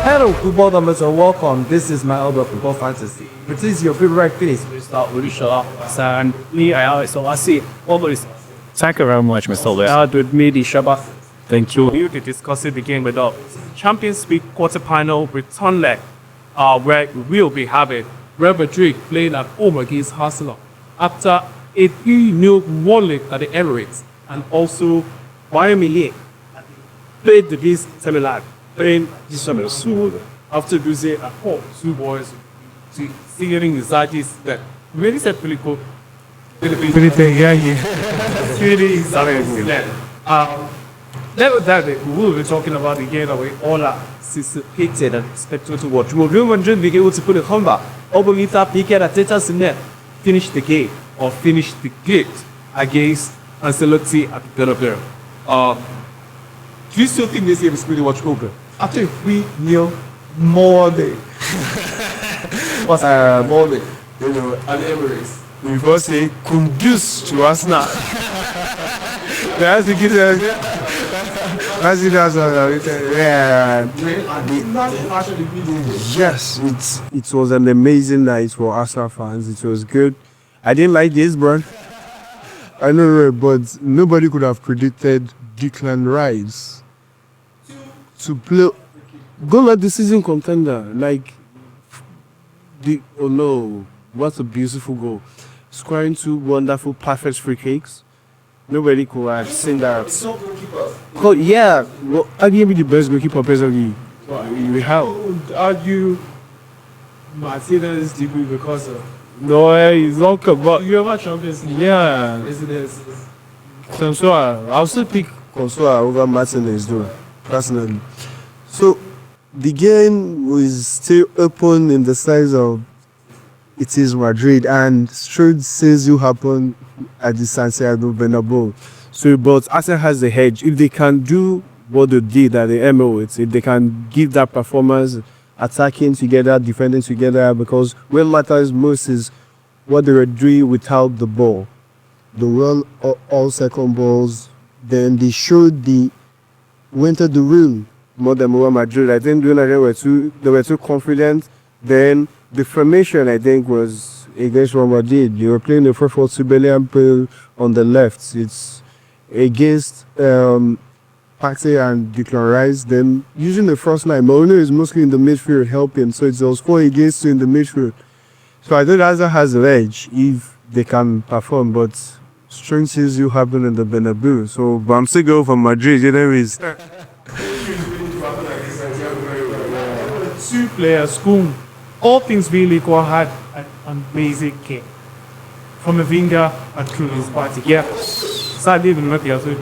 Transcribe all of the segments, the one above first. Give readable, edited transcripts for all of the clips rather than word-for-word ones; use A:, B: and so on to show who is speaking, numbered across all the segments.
A: Hello, football lovers, and welcome. This is MyOgba Football Fantasy. It is your favorite place. We start with
B: And me, I see always. Thank you very much, Mr. Lewis. With me, the Shabbat. Thank you. We will discuss the game with us. Champions League quarterfinal return leg, where we will be having Real Madrid playing at home against Arsenal after a 3-0 one leg at the Emirates, and also Bayern Munich played the Beast Semilag, playing this summer soon after losing at home 2 boys to singing anxieties that really said pretty cool. Really excellent. Never that we will be talking about the game that we all are anticipated and expected to watch. Will Real Madrid be able to put a comeback? Or will it pick at Teta Sinet, finish the game or finish the gate against Ancelotti at Bernabéu? Do you still think this game is pretty watchable?
A: after 3-0 morning. What's morning? You know, at Emirates.
C: We first say Kunduz to Arsenal. That's the kid. Yes, it was an amazing night for Arsenal fans. It was good. I didn't like this, bro. I know, but nobody could have predicted Declan Rice to play goal at the season contender. Like, oh no, what a beautiful goal! Scoring 2 wonderful, perfect free kicks. Nobody could have seen that. Oh yeah, well, arguably the best goalkeeper presently we have.
A: Argue Martinez degree because of.
C: No, he's not about.
A: You ever Champions League?
C: Yeah.
A: Isn't it?
C: Consola. I'll still pick Consola over Martinez though, personally. So the game was still open in the size of it is Madrid, and straight says you happen at the Santiago Bernabéu. So, but Arsenal has the hedge. If they can do what they did at the Emirates, if they can give that performance, attacking together, defending together, because what matters most is what they were doing without the ball. They run all second balls, then they showed the winter the room more than Real Madrid. I think they were too confident. Then the formation, I think, was against Real Madrid. They were playing the 4-4-2 Bellingham on the left. It's against Partey and Declan Rice. Then using the first line, Mourinho is mostly in the midfield helping. So it was 4 against 2 in the midfield. So I think Arsenal has the edge if they can perform. But strange things you happen in the Bernabéu. So but I'm still going for Madrid. You know, is
A: 2 players who, all things being equal, had an amazing game. From a Vinga and Cruz party. Yeah. Sadly, even not the other.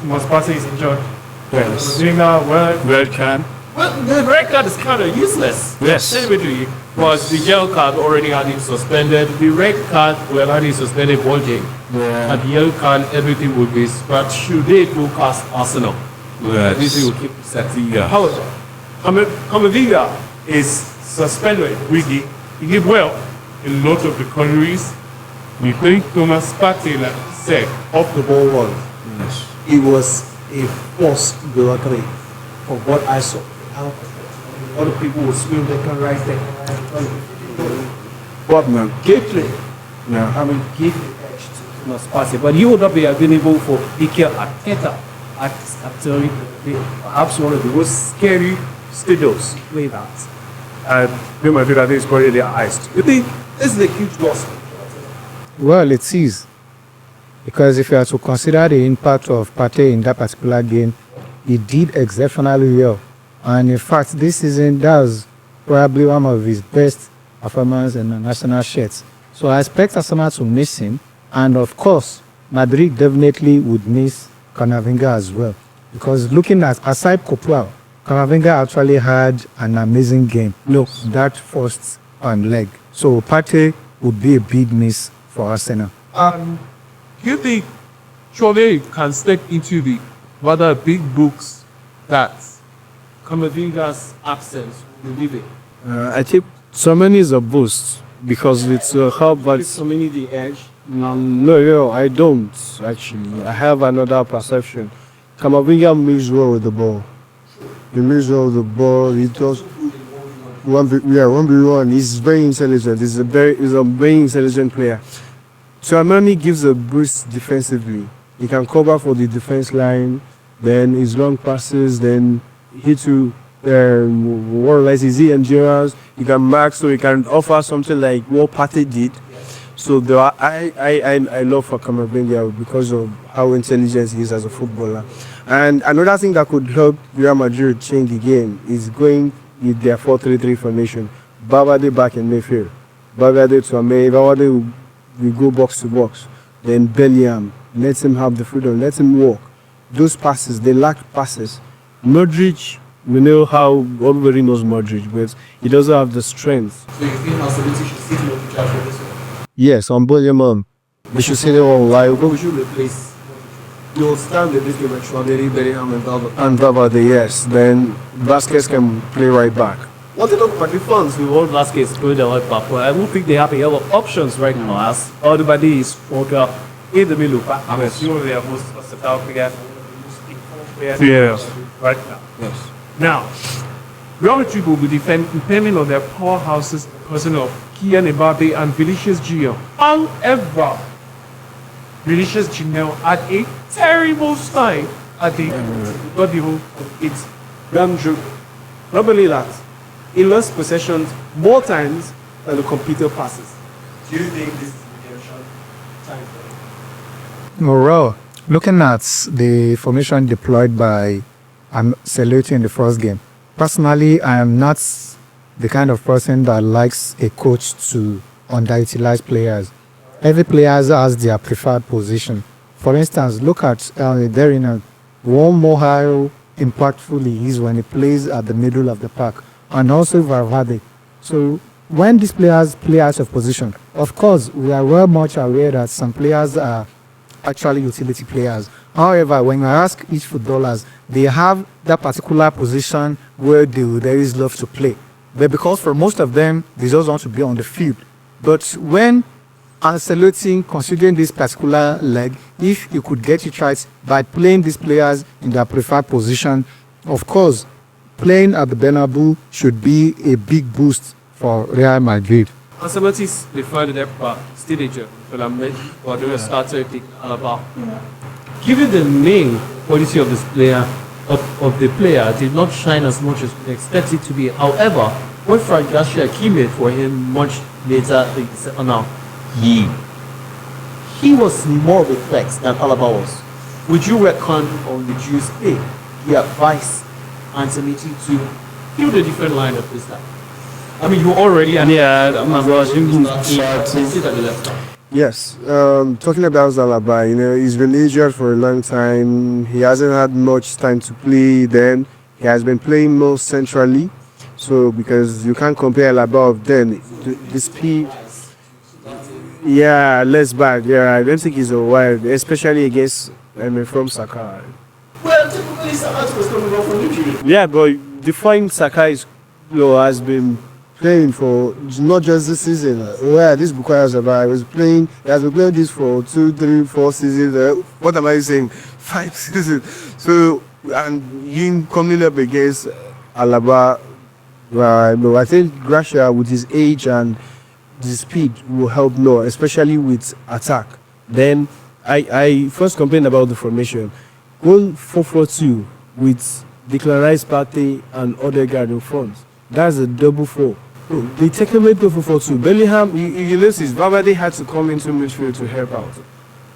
A: Most party is enjoyed.
C: yes.
A: Vinga, well,
B: Red card.
A: well, the red card is kind of useless.
B: Yes.
A: Anyway, was the yellow card already had him suspended? The red card will had him suspended 1 game.
B: Yeah.
A: And the yellow card, everything will be scratched. Should they go past Arsenal? This will keep setting. However, Camavinga is suspended weekly. He did well in a lot of the countries. We think Thomas Partey, like said, off the ball was.
B: Yes.
A: It was a forced delivery from what I saw. How other people will swim they can right there.
C: What man?
A: Gately.
C: Yeah.
A: I mean, give the edge to Thomas Partey, but he will not be available for Mikel Arteta at perhaps one of the most scary stadiums to play that.
C: And Real Madrid, I think, is probably their eyes.
A: You think this is a huge loss?
D: Well, it is. Because if you are to consider the impact of Partey in that particular game, he did exceptionally well. And in fact, this season, that was probably one of his best performances in the national shirts. So I expect Arsenal to miss him. And of course, Madrid definitely would miss Camavinga as well. Because looking at, aside Kopua, Camavinga actually had an amazing game. Look, that first leg. So Partey would be a big miss for Arsenal.
A: Do you think surely can step into the rather big books that Camavinga's absence will leave it?
C: I think Someni is a boost because it's help, but
A: Someni the edge.
C: no, I don't actually. I have another perception. Camavinga moves well with the ball. He makes all the ball. He does 1v1. He's very intelligent. He's a very intelligent player. Tchouaméni gives a boost defensively. He can cover for the defense line, then his long passes, then he too more or less his endurance. He can mark, so he can offer something like what Partey did. So I love Kamavinga because of how intelligent he is as a footballer. And another thing that could help Real Madrid change the game is going with their 4-3-3 formation. Valverde back in midfield. Valverde to Ame. Valverde will go box to box. Then Bellingham, let him have the freedom, let him walk. Those passes, they lack passes. Modric, we know how everybody knows Modric, but he doesn't have the strength.
A: So you think Ancelotti should sit on the charge for this one?
C: Yes, on Bellingham. We should say they all live.
A: But we should replace.
C: You'll stand the this game with Chouameni, Bellingham, and Valverde, yes. Then Vasquez can play right back.
B: What they talk about the fans, we want Vasquez to play the right back. But I don't think they have a lot of options right now. As everybody is Walker in the middle. I'm assuming they are most versatile players, most informed players right now.
A: Yes.
B: Now, Real Madrid will be depending on their powerhouses, person of Kylian Mbappe and Vinícius Junior. However, Vinícius Junior had a terrible time at the got the whole it's Ramjo. Not only that, he lost possessions more times than the completed passes. Do you think this is redemption time for him?
D: Morale, looking at the formation deployed by Ancelotti in the first game, personally, I am not the kind of person that likes a coach to underutilize players. Every player has their preferred position. For instance, look at Derina. One more how impactful he is when he plays at the middle of the park, and also Valverde. So when these players play out of position, of course, we are well much aware that some players are actually utility players. However, when I ask each footballers, they have that particular position where they would always love to play. But because for most of them, they just want to be on the field. But when Ancelotti, considering this particular leg, if you could get it right by playing these players in their preferred position, of course, playing at the Bernabéu should be a big boost for Real Madrid.
B: Ancelotti's referred to their teenager, Bernabéu, or the starter pick Alaba. Given the main quality of this player, of the player, did not shine as much as we expected to be. However, when Frank Garcia came in for him much later, now he was more of a flex than Alaba was. Would you reckon on the Jews he advised Ancelotti to build a different lineup this time? I mean, you already
C: Yes, talking about Alaba, he's been injured for a long time. He hasn't had much time to play. Then he has been playing more centrally. So because you can't compare Alaba of then, the speed. Yeah, less bad. Yeah, I don't think he's a wild, especially against from Saka.
B: Well, typically Saka was coming off from injury.
C: Yeah, but the fine Saka has been playing for not just this season. Where this requires about, he has been playing this for 2, 3, 4 seasons. What am I saying? 5 seasons. So, and him coming up against Alaba, I think Gracia with his age and the speed will help more, especially with attack. Then I first complained about the formation. Go 4-4-2 with Declan Rice, Partey and Odegaard in front. That's a double 4. They take away 4-4-2. Bellingham, you notice Valverde had to come into midfield to help out.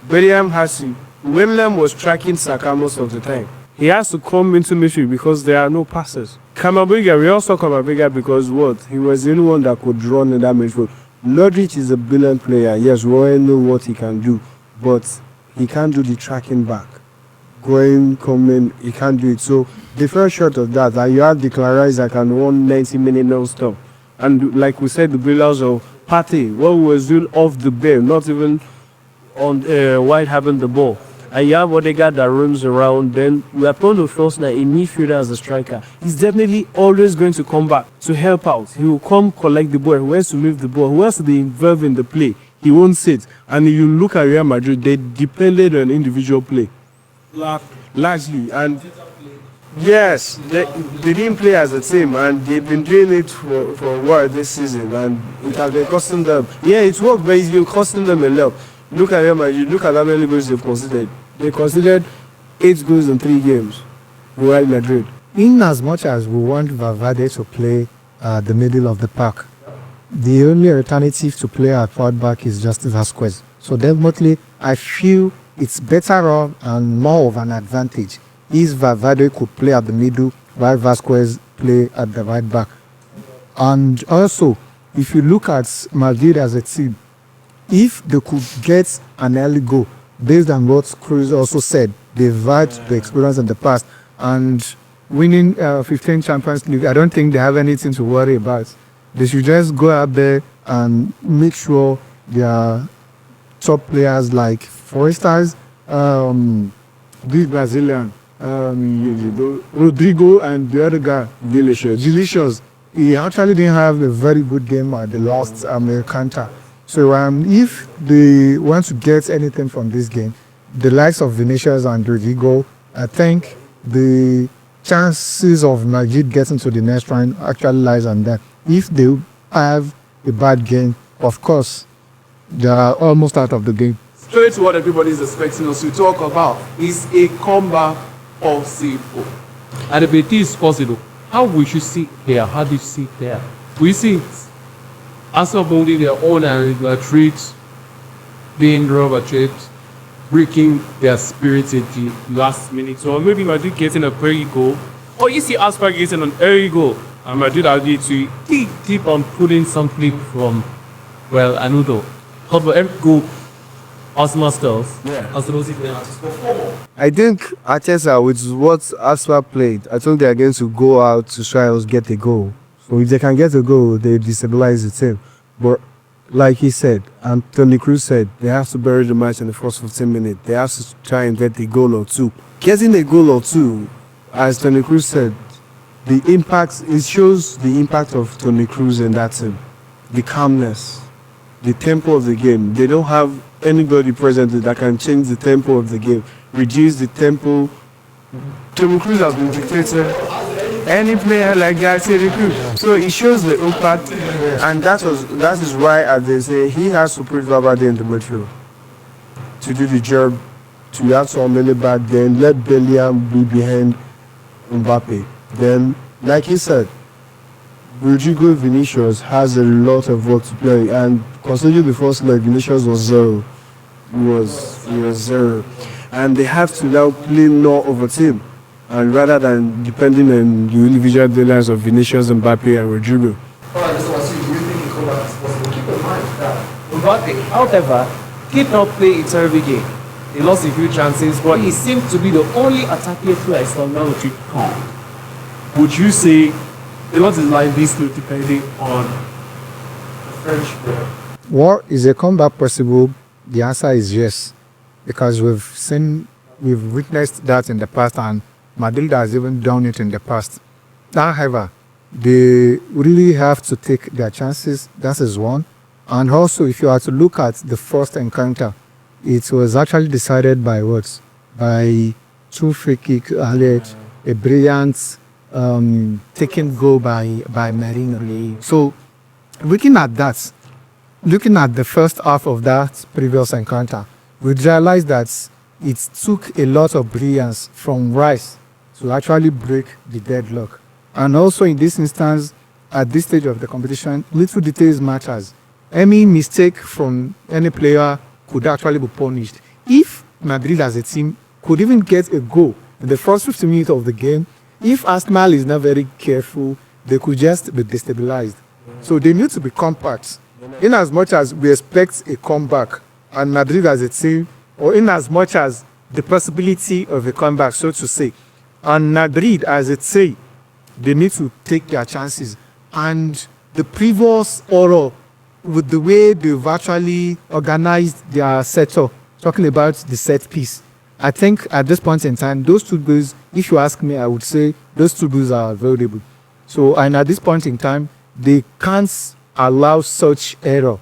C: Bellingham has to. William was tracking Saka most of the time. He has to come into midfield because there are no passes. Kamavinga, we also Kamavinga because what? He was the only one that could run in that midfield. Modric is a brilliant player. Yes, we all know what he can do, but he can't do the tracking back. Going, coming, he can't do it. So the first short of that, and you have Declan Rice that can run 90-minute non-stop. And like we said, the brilliance of Partey, what we was doing off the ball, not even on while having the ball. And you have Odegaard that runs around. Then we are playing the first night a midfielder as a striker. He's definitely always going to come back to help out. He will come collect the ball. Who has to move the ball? Who has to be involved in the play? He won't sit. And if you look at Real Madrid, they depended on individual play. Largely. And Yes, they didn't play as a team, and they've been doing it for a while this season, and it has been costing them. Yeah, it worked, but it's been costing them a lot. Look at Real Madrid, look at how many goals they've considered. They considered 8 goals in 3 games for Real Madrid.
D: In as much as we want Valverde to play the middle of the park, the only alternative to play at third back is just Vasquez. So definitely, I feel it's better on and more of an advantage if Valverde could play at the middle while Vasquez play at the right back. And also, if you look at Madrid as a team, if they could get an early goal, based on what Cruz also said, they've had the experience in the past, and winning 15 Champions League, I don't think they have anything to worry about. They should just go out there and make sure their top players, like, for instance, this Brazilian, Rodrigo, and the other guy, Vinícius. He actually didn't have a very good game at the last Americanta. So if they want to get anything from this game, the likes of Vinícius and Rodrigo, I think the chances of Madrid getting to the next round actually lies on that. If they have a bad game, of course, they are almost out of the game.
A: Straight to what everybody is expecting us to talk about is a comeback possible. And if it is possible, how we should see it here? How do you see it there? We see it as of only their own and Madrid being rubber-tripped, breaking their spirit at the last minute. Or maybe Madrid getting a early goal. Or you see Asper getting an early goal. And Madrid are going to keep on pulling something from, well, I know though. But every goal Arsenal styles.
C: Yeah.
A: Arsenal see them as performer.
C: I think Arteta, with what Arsenal played, I think they are going to go out to try and get a goal. So if they can get a goal, they destabilize the team. But like he said, and Toni Kroos said, they have to bury the match in the first 15 minutes. They have to try and get a goal or two. Getting a goal or two, as Toni Kroos said, it shows the impact of Toni Kroos in that team. The calmness, the tempo of the game. They don't have anybody present that can change the tempo of the game, reduce the tempo. Toni Kroos has been dictated. Any player like that, Toni Kroos. So it shows the impact, and that is why, as they say, he has to put Valverde in the midfield to do the job. To have some many back, then let Bellingham be behind Mbappe. Then, like he said, Rodrigo Vinícius has a lot of work to play, and considering the first leg, Vinícius was zero. He was zero, and they have to now play more of a team, and rather than depending on the individual brilliance of Vinícius, Mbappe, and Rodrigo.
B: Alright, Mr. Wasi, do you think he comeback is possible? Keep in mind that Mbappe, however, did not play a terrible game. He lost a few chances, but he seemed to be the only attacking player from now to come. Would you say a lot is like this to depending on the French player?
D: What is a comeback possible? The answer is yes, because we've witnessed that in the past, and Madrid has even done it in the past. However, they really have to take their chances. That is one. And also, if you are to look at the first encounter, it was actually decided by what? By 2 free kick earlier, a brilliant taken goal by Marino. So, looking at the first half of that previous encounter, we realized that it took a lot of brilliance from Rice to actually break the deadlock. And also in this instance, at this stage of the competition, little details matters. Any mistake from any player could actually be punished. If Madrid as a team could even get a goal in the first 15 minutes of the game, if Arsenal is not very careful, they could just be destabilized. So they need to be compact. In as much as we expect a comeback, and Madrid as a team, or in as much as the possibility of a comeback, so to say, and Madrid as a team, they need to take their chances. And the previous oral, with the way they've actually organized their setup, talking about the set piece, I think at this point in time, those 2 goals, if you ask me, I would say those 2 goals are valuable. So, and at this point in time, they can't allow such error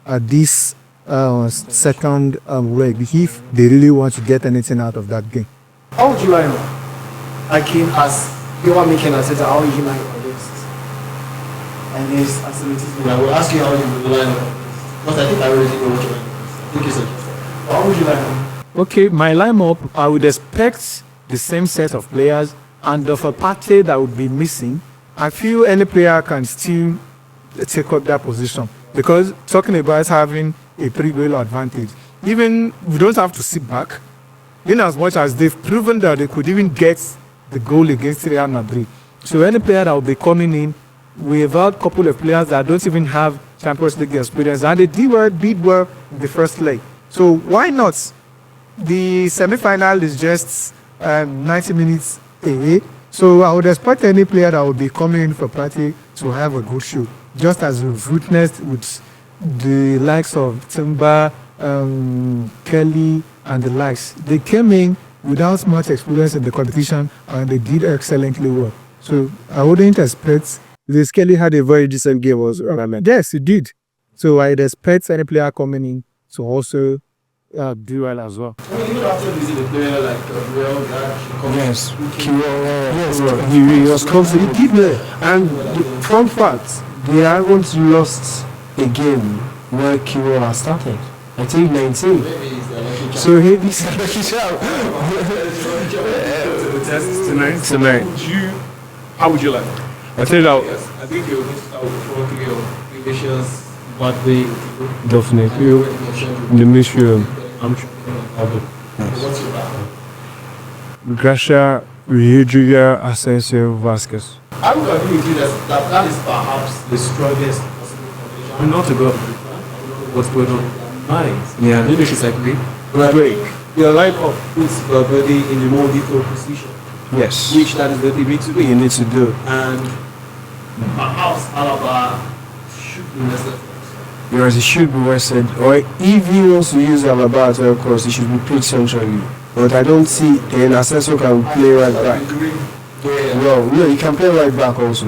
D: at this second leg if they really want to get anything out of that game.
B: How would you line up
E: Akin as you are making a set, how you line up against against anti-Semitism.
F: I will ask you how you would line up. Because I think I already know what you line up. I think it's okay.
E: How would you line up?
D: Okay, my lineup, I would expect the same set of players, and of a party that would be missing, I feel any player can still take up that position. Because talking about having a 3-goal advantage, even we don't have to sit back, in as much as they've proven that they could even get the goal against Real Madrid. So any player that will be coming in, we've had a couple of players that don't even have Champions League experience, and they did well in the first leg. So why not? The semi-final is just 90 minutes away. So I would expect any player that will be coming in for party to have a good show. Just as we've witnessed with the likes of Timber, Kelly, and the likes. They came in without much experience in the competition, and they did excellently well. So I wouldn't expect.
C: This Kelly had a very decent game also.
D: Yes, he did. So I'd expect any player coming in to also do well as well.
F: I mean, even after losing a player like Real,
C: Yes, he was confident. He did well. And the fun fact, they haven't lost a game where Kiro has started. I think 19.
F: maybe he's the lucky charm.
C: So he's a lucky charm.
A: The test tonight.
B: Tonight.
A: How would you like?
B: I think that
F: Yes, I think you're going to start with 4-3 or Vinícius, Madrid.
B: definitely
F: What's
B: the mission.
F: your back?
B: Gracia, Rodrigo, Asensio, Vasquez.
F: I would agree with you that is perhaps the strongest possible combination. I'm not a God fan. I don't know what's going on in their minds.
B: Yeah.
F: Maybe disagree. But your lineup puts Valverde in a more lethal position,
C: Yes.
F: which that is what they need to do.
C: You need to do.
F: And perhaps Alaba should be rested.
C: Whereas he should be rested. Or if he wants to use Alaba as well, course, he should be put centrally. But I don't see then Asensio can play right back. Well, no, he can play right back also.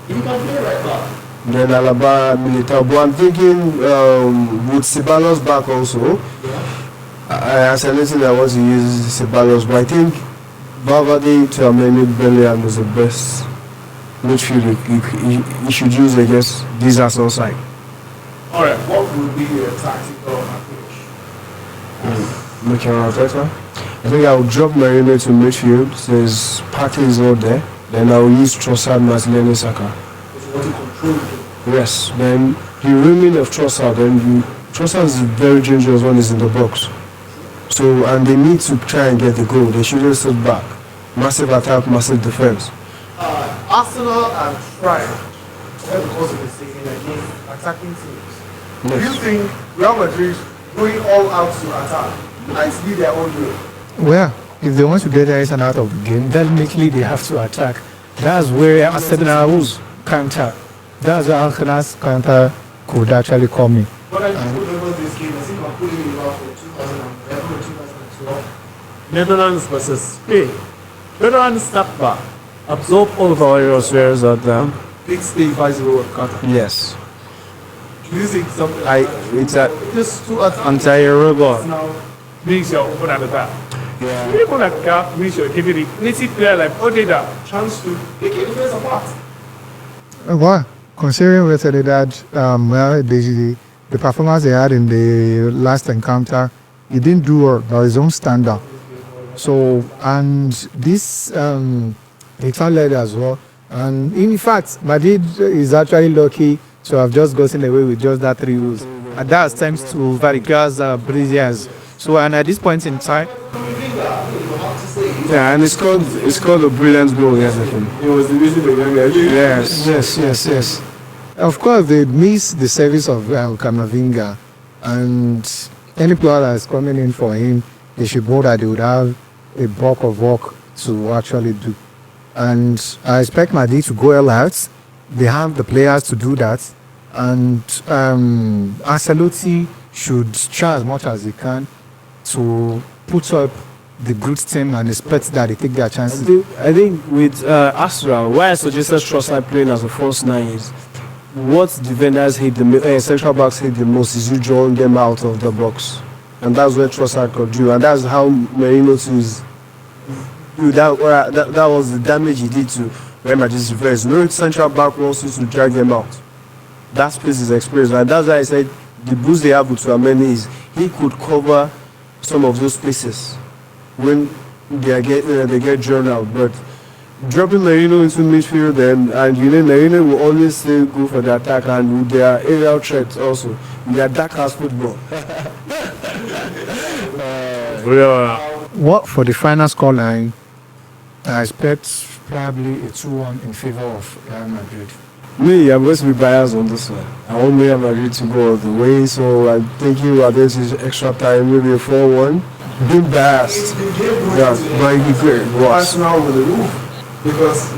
F: He can play right back.
C: Then Alaba, Militao. But I'm thinking with Ceballos back also. I said that I want to use Ceballos, but I think Valverde to Ameni Bellingham is the best midfield he should use against this Arsenal side.
A: Alright, what would be your tactical approach?
C: Looking around Arteta, I think I will drop Marino to midfield since Partey is not there. Then I will use Trossard, Martinelli, Saka.
F: Because you want to control the game.
C: Yes, then the remaining of Trossard, Trossard is very dangerous when he's in the box. So, and they need to try and get the goal. They shouldn't sit back. Massive attack, massive defense.
E: Arsenal and tried because of the season against attacking teams. Do you think Real Madrid going all out to attack might be their own way?
D: Well, if they want to get Arsenal out of the game, definitely they have to attack. That's where Arsenal's counter. That's where Arsenal's counter could actually come in.
E: But I do remember this game. I think I'm putting it out for 2011 or 2012.
A: Netherlands versus Spain. Netherlands step back, absorb all of our errors whereas at them.
E: Big Spain 5-0 of Qatar.
C: Yes.
E: Do you think something
C: It's a
E: just two attacks
B: Anti-robot.
E: now?
A: Means you're open at the back.
C: yeah.
A: People like that means you're giving the native player like Odeda chance to
E: Take a defense apart.
D: Well, considering what they had, well, the performance they had in the last encounter, he didn't do well by his own standard. So, and this it's led as well. And in fact, Madrid is actually lucky to have just gotten away with just that 3 goals. And that's thanks to Vargas brilliance. So, and at this point in time,
C: Yeah, and it's called a brilliant goal, yes, I think.
A: it was the reason they got there.
C: Yes.
D: of course, they miss the service of Camavinga, and any player that is coming in for him, they should know that they would have a bulk of work to actually do. And I expect Madrid to go all out. They have the players to do that, and Ancelotti should try as much as he can to put up the good team and expect that they take their chances.
C: I think with Arsenal, why I suggested Trossard playing as a false 9 is what defenders hate central backs hate the most is you drawing them out of the box, and that's where Trossard could do, and that's how Marino too is that was the damage he did to Real Madrid's defense. No central back wants to drag them out. That space is experienced, and that's why I said the boost they have with Tchouaméni is he could cover some of those spaces when they get drawn out. But dropping Merino into midfield and Merino will always still go for the attack, and with their aerial threats also. Their dark house football.
D: What for the final scoreline? I expect probably a 2-1 in favor of Real Madrid.
C: Me, I'm going to be biased on this one. I want Real Madrid to go all the way, so I'm thinking we're going to extra time, maybe a 4-1. Being biased. Yeah, but it'd be great.
E: Arsenal with the roof. Because,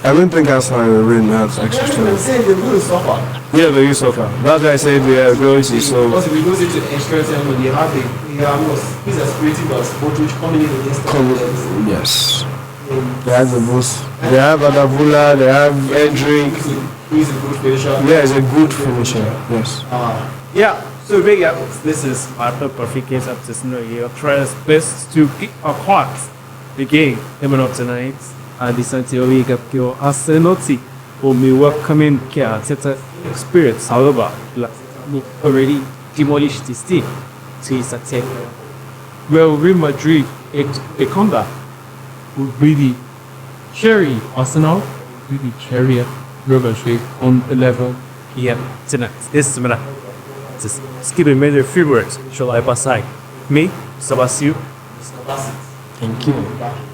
C: I don't think Arsenal will win that extra time.
E: I'm saying they will suffer.
C: Yeah, they will suffer. That's why I said they are going to. So
F: Because if we go into extra time when they have he's as creative as Modric coming in against them.
C: yes, they have the most. They have Adavula, they have Edric.
F: He's a good finisher.
C: Yeah, he's a good finisher. Yes.
B: Yeah, so this is Marta perfect case of this new year. Tries best to kick across the game coming up tonight. And the Santiago Capio Arsenal will be welcoming care set experience. However, already demolished this team to his attack. Well, Real Madrid, a comeback would really carry Arsenal, really carry Real Madrid on 11 p.m. tonight. This is Mina. Just skip a minute, few words. Shall I pass? Me, Sabasiu.
C: Thank you.